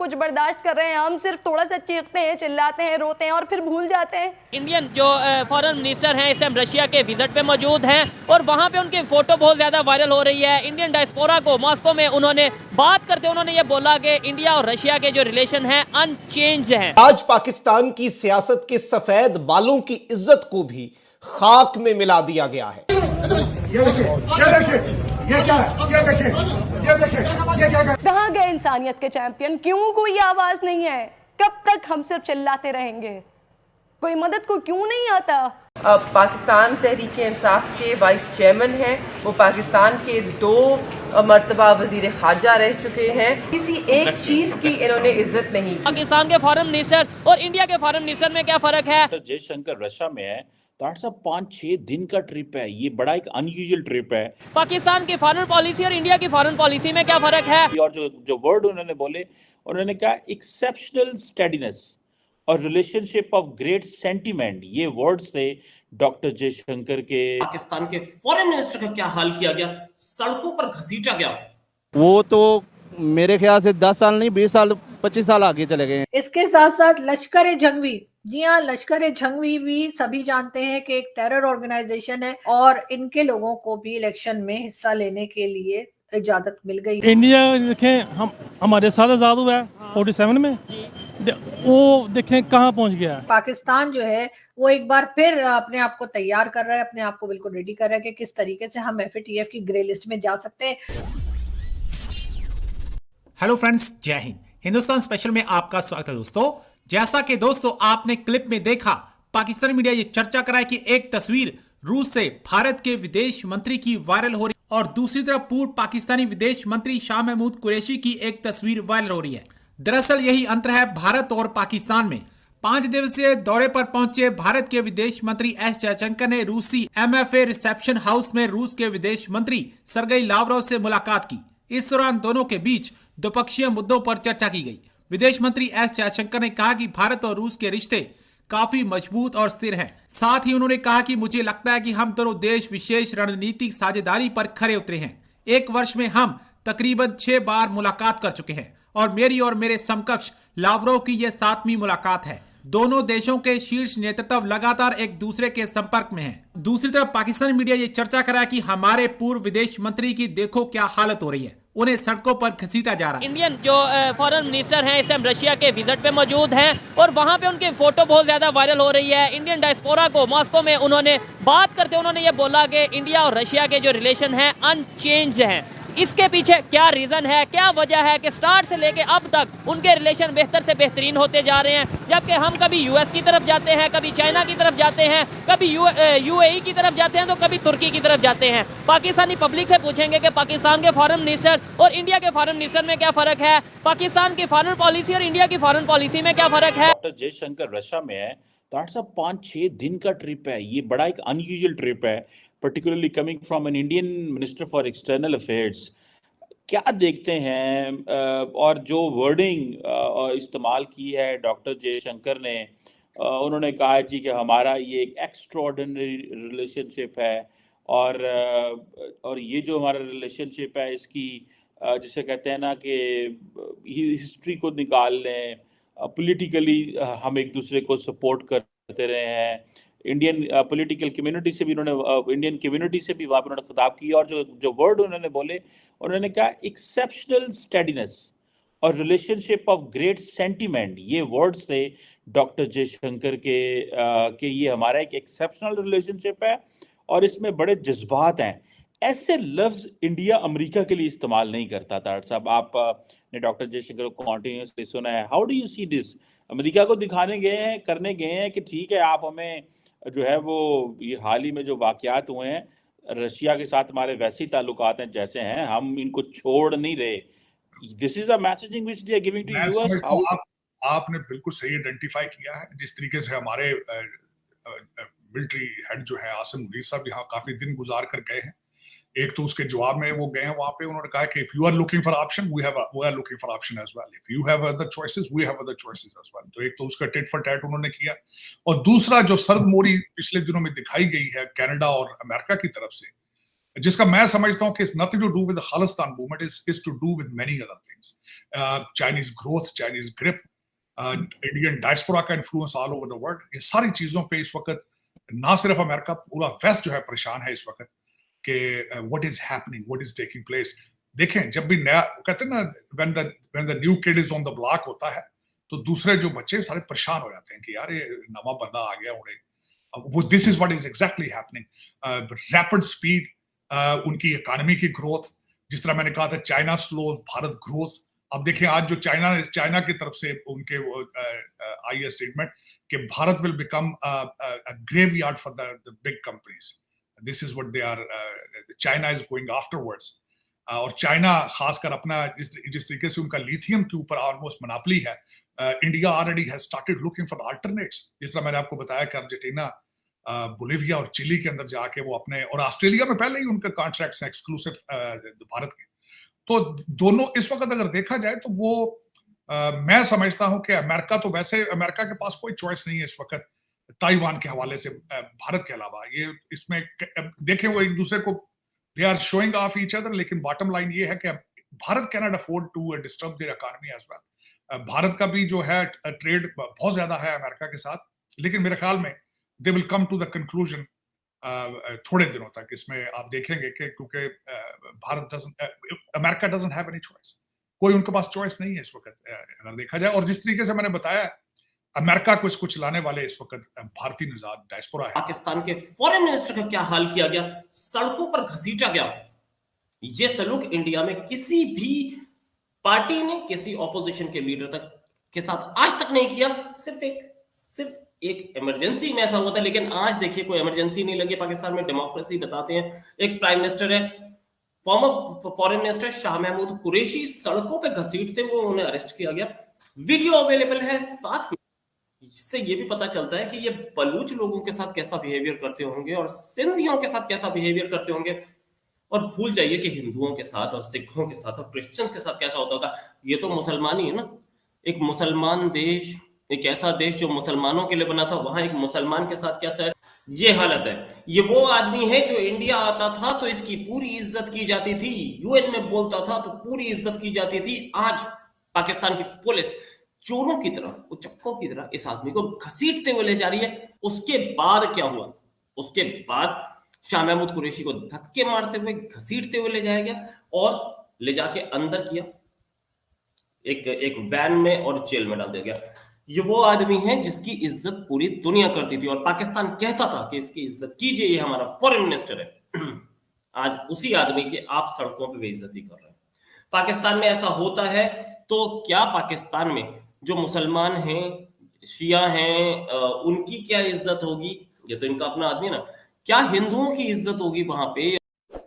कुछ बर्दाश्त कर रहे हैं, हम सिर्फ थोड़ा सा चीखते हैं, चिल्लाते हैं, रोते हैं और फिर भूल जाते हैं। इंडियन जो फॉरेन मिनिस्टर हैं इस टाइम रशिया के विजिट पे मौजूद हैं और वहाँ पे उनकी फोटो बहुत ज़्यादा वायरल हो रही है। इंडियन डायस्पोरा को मॉस्को में उन्होंने बात करते उन्होंने ये बोला कि इंडिया और रशिया के जो रिलेशन हैं अनचेंज हैं। आज पाकिस्तान की सियासत के सफेद बालों की इज्जत को भी खाक में मिला दिया गया है। ये देखिए, ये क्या है? ये देखिए, ये क्या है? कहाँ गए इंसानियत के चैंपियन? क्यों कोई आवाज नहीं है? कब तक हम सिर्फ चिल्लाते रहेंगे? कोई मदद को क्यों नहीं आता? अब पाकिस्तान तहरीक इंसाफ के वाइस चेयरमैन हैं, वो पाकिस्तान के 2 मरतबा वजीर खारजा रह चुके हैं। किसी एक चीज की इन्होंने इज्जत नहीं। पाकिस्तान के फॉरेन मिनिस्टर और इंडिया के फॉरेन मिनिस्टर में क्या फर्क है? जयशंकर रशिया में है, 5-6 दिन का ट्रिप है, ये बड़ा एक अनयूजुअल ट्रिप है। पाकिस्तान की फॉरेन पॉलिसी और इंडिया की फॉरेन पॉलिसी में क्या फर्क है? और जो वर्ड उन्होंने बोले, उन्होंने कहा एक्सेप्शनल स्टेडीनेस और रिलेशनशिप ऑफ ग्रेट सेंटिमेंट, ये वर्ड्स थे डॉक्टर जयशंकर के। पाकिस्तान के फॉरेन मिनिस्टर का क्या हाल किया गया, सड़कों पर घसीटा गया। वो तो मेरे ख्याल से 10 साल नहीं 20 साल 25 साल आगे चले गए हैं। इसके साथ साथ लश्कर जंगवी, जी हाँ, लश्कर जंगवी भी सभी जानते हैं कि एक टेरर ऑर्गेनाइजेशन है और इनके लोगों को भी इलेक्शन में हिस्सा लेने के लिए इजाजत मिल गई। इंडिया देखें, हम हमारे साथ आजाद हुआ है 47 में, वो देखें कहाँ पहुंच गया है। पाकिस्तान जो है वो एक बार फिर अपने आप को तैयार कर रहा है, अपने आप को बिल्कुल रेडी कर रहा है कि किस तरीके से हम FATF की ग्रे लिस्ट में जा सकते हैं। हेलो फ्रेंड्स, जय हिंद। हिंदुस्तान स्पेशल में आपका स्वागत है दोस्तों। जैसा कि दोस्तों आपने क्लिप में देखा, पाकिस्तानी मीडिया ये चर्चा कराए कि एक तस्वीर रूस से भारत के विदेश मंत्री की वायरल हो रही है और दूसरी तरफ पूर्व पाकिस्तानी विदेश मंत्री शाह महमूद कुरैशी की एक तस्वीर वायरल हो रही है। दरअसल यही अंतर है भारत और पाकिस्तान में। 5 दिवसीय दौरे पर पहुंचे भारत के विदेश मंत्री एस जयशंकर ने रूसी MFA रिसेप्शन हाउस में रूस के विदेश मंत्री सरगेई लावरोव से मुलाकात की। इस दौरान दोनों के बीच द्विपक्षीय मुद्दों पर चर्चा की गई। विदेश मंत्री एस जयशंकर ने कहा कि भारत और रूस के रिश्ते काफी मजबूत और स्थिर हैं। साथ ही उन्होंने कहा कि मुझे लगता है कि हम दोनों देश विशेष रणनीतिक साझेदारी पर खरे उतरे हैं। 1 वर्ष में हम तकरीबन 6 बार मुलाकात कर चुके हैं और मेरी और मेरे समकक्ष लावरोव की यह 7वीं मुलाकात है। दोनों देशों के शीर्ष नेतृत्व लगातार एक दूसरे के संपर्क में हैं। दूसरी तरफ पाकिस्तानी मीडिया ये चर्चा कर रहा है कि हमारे पूर्व विदेश मंत्री की देखो क्या हालत हो रही है, उन्हें सड़कों पर घसीटा जा रहा है। इंडियन जो फॉरेन मिनिस्टर हैं इस टाइम रशिया के विजिट पे मौजूद हैं और वहाँ पे उनकी फोटो बहुत ज़्यादा वायरल हो रही है। इंडियन डायस्पोरा को मॉस्को में उन्होंने बात करते उन्होंने ये बोला कि इंडिया और रशिया के जो रिलेशन हैं अनचेंज हैं। इसके पीछे क्या रीज़न है, क्या वजह है कि स्टार्ट से लेके अब तक उनके रिलेशन बेहतर से बेहतरीन होते जा रहे हैं, जबकि हम कभी US की तरफ जाते हैं, कभी चाइना की तरफ जाते हैं, कभी UAE की तरफ जाते हैं तो कभी तुर्की की तरफ जाते हैं। पाकिस्तानी पब्लिक से पूछेंगे कि पाकिस्तान के फॉरेन मिनिस्टर और इंडिया के फॉरेन मिनिस्टर में क्या फ़र्क है, पाकिस्तान की फॉरेन पॉलिसी और इंडिया की फॉरेन पॉलिसी में क्या फ़र्क है। डॉक्टर जयशंकर रशिया में है, 5-6 दिन का ट्रिप है, ये बड़ा एक अनयूजुअल ट्रिप है, particularly coming from an Indian minister for external affairs. क्या देखते हैं और जो वर्डिंग इस्तेमाल की है डॉक्टर जयशंकर ने, उन्होंने कहा जी कि हमारा ये एक एक्स्ट्रॉर्डिनरी रिलेशनशिप है और ये जो हमारा रिलेशनशिप है इसकी जिसे कहते हैं ना कि हिस्ट्री को निकाल लें, पॉलिटिकली हम एक दूसरे को सपोर्ट करते रहे हैं। इंडियन पॉलिटिकल कम्युनिटी से भी उन्होंने इंडियन कम्युनिटी से भी वहाँ पर उन्होंने खिताब किया और जो वर्ड उन्होंने बोले, उन्होंने कहा एक्सेप्शनल स्टेडीनेस और रिलेशनशिप ऑफ ग्रेट सेंटिमेंट, ये वर्ड्स थे डॉक्टर जयशंकर के ये हमारा एक एक्सेप्शनल रिलेशनशिप है और इसमें बड़े जज्बात हैं। ऐसे लफ्ज इंडिया अमेरिका के लिए इस्तेमाल नहीं करता था। साहब आपने डॉक्टर जयशंकर को कॉन्टिन्यूसली सुना है। How do you see this? America को दिखाने गए हैं, करने गए हैं कि ठीक है आप हमें जो है वो ये हाल ही में जो वाकयात हुए हैं, रशिया के साथ हमारे वैसे ही ताल्लुकात हैं जैसे हैं, हम इनको छोड़ नहीं रहे। This is a messaging which they are giving to us. आपने बिल्कुल सही आइडेंटिफाई किया है। जिस तरीके से हमारे मिलिट्री हेड जो है आसिम मुनीर साहब यहाँ काफी दिन गुजार कर गए हैं, एक तो उसके जवाब में वो गए हैं वहां पे, उन्होंने कहा कि if you are looking for option we are looking for option as well, if you have other choices we have other choices as well. तो एक तो उसका टिट फॉर टैट उन्होंने किया और दूसरा जो सर्द मोरी पिछले दिनों में दिखाई गई है कनाडा और अमेरिका की तरफ से, जिसका मैं समझता हूं कि it's nothing to do with the Khalistan movement, is to do with many other things, Chinese growth, Chinese grip, Indian diaspora का influence all over the world. ये सारी चीजों पे इस वक्त ना सिर्फ अमेरिका, पूरा वेस्ट जो है परेशान है इस वक्त कि what is happening, what is taking place. देखें, जब भी नया कहते हैं ना, when the new kid is on the block होता है, तो दूसरे जो बच्चे सारे परेशान हो जाते हैं कि यार ये नवा बंदा आ गया उड़े। वो this is what is exactly happening. Rapid speed, उनकी इकोनॉमी की ग्रोथ, जिस तरह मैंने कहा था चाइना स्लो, भारत ग्रोथ। अब देखिए आज जो चाइना की तरफ से उनके आई है स्टेटमेंट कि Bharat will become graveyard for the big companies. This is what they are, China is going afterwards. और चाइना खासकर अपना जिस तरीके से उनका लिथियम के ऊपर ऑलमोस्ट मोनोपोली है, India already has started looking for alternates. जिस तरह मैंने आपको बताया कि अर्जेंटीना, बोलिविया और चिली के अंदर जाके वो अपने, और ऑस्ट्रेलिया में पहले ही उनके कॉन्ट्रैक्ट्स हैं एक्सक्लूसिव भारत के। तो दोनों इस वक्त अगर देखा जाए तो वो मैं समझता हूं कि अमेरिका तो वैसे, अमेरिका के पास कोई चॉइस नहीं है इस वक्त ताइवान के हवाले से भारत के अलावा। ये इसमें देखें वो एक दूसरे को they are showing off each other, लेकिन बॉटम लाइन ये है कि Bharat can not afford to disturb their economy as well. Bharat का भी जो है ट्रेड बहुत ज्यादा है अमेरिका के साथ, लेकिन मेरे ख्याल में they will come to the conclusion थोड़े दिनों तक। इसमें आप देखेंगे कि क्योंकि America doesn't have any choice, कोई उनके पास चॉइस नहीं है इस वक्त अगर देखा जाए। और जिस तरीके से मैंने बताया, अमेरिका को इसको चलाने वाले इस वक्त भारतीय निजात डायस्पोरा है। पाकिस्तान के फॉरेन मिनिस्टर का क्या हाल किया गया, सड़कों पर घसीटा गया। ये सलूक इंडिया में किसी भी पार्टी ने किसी ऑपोजिशन के लीडर तक के साथ आज तक नहीं किया। सिर्फ एक इमरजेंसी में ऐसा हुआ था, लेकिन आज देखिए कोई इमरजेंसी नहीं लगी पाकिस्तान में, डेमोक्रेसी बताते हैं। एक प्राइम मिनिस्टर है, former foreign minister Shah Mahmood Qureshi, सड़कों पे घसीटते हुए उन्हें अरेस्ट किया गया। वीडियो अवेलेबल है, साथ में इससे ये भी पता चलता है कि ये बलूच लोगों के साथ कैसा बिहेवियर करते होंगे और सिंधियों के साथ कैसा बिहेवियर करते होंगे। और भूल जाइए कि हिंदुओं के साथ और सिखों के साथ और क्रिश्चियंस के साथ कैसा होता होगा। ये तो मुसलमान ही है ना, एक मुसलमान देश, एक ऐसा देश जो मुसलमानों के लिए बना था, वहां एक मुसलमान के साथ कैसा है, ये हालत है। ये वो आदमी है जो इंडिया आता था तो इसकी पूरी इज्जत की जाती थी, यूएन में बोलता था तो पूरी इज्जत की जाती थी। आज पाकिस्तान की पुलिस चोरों की तरह, उचक्कों की तरह इस आदमी को घसीटते हुए ले जा रही है। उसके बाद क्या हुआ, उसके बाद शाह महमूद कुरैशी को धक्के मारते हुए घसीटते हुए ले जाया गया और ले जाके अंदर किया एक वैन में और जेल में डाल दिया गया। ये वो आदमी है जिसकी इज्जत पूरी दुनिया करती थी और पाकिस्तान कहता था कि इसकी इज्जत कीजिए, ये हमारा फॉरेन मिनिस्टर है। आज उसी आदमी की आप सड़कों पे बेइज्जती कर रहे हैं। पाकिस्तान में ऐसा होता है तो क्या पाकिस्तान में जो मुसलमान हैं, शिया हैं, उनकी क्या इज्जत होगी? ये तो इनका अपना आदमी है ना। क्या हिंदुओं की इज्जत होगी वहां पे?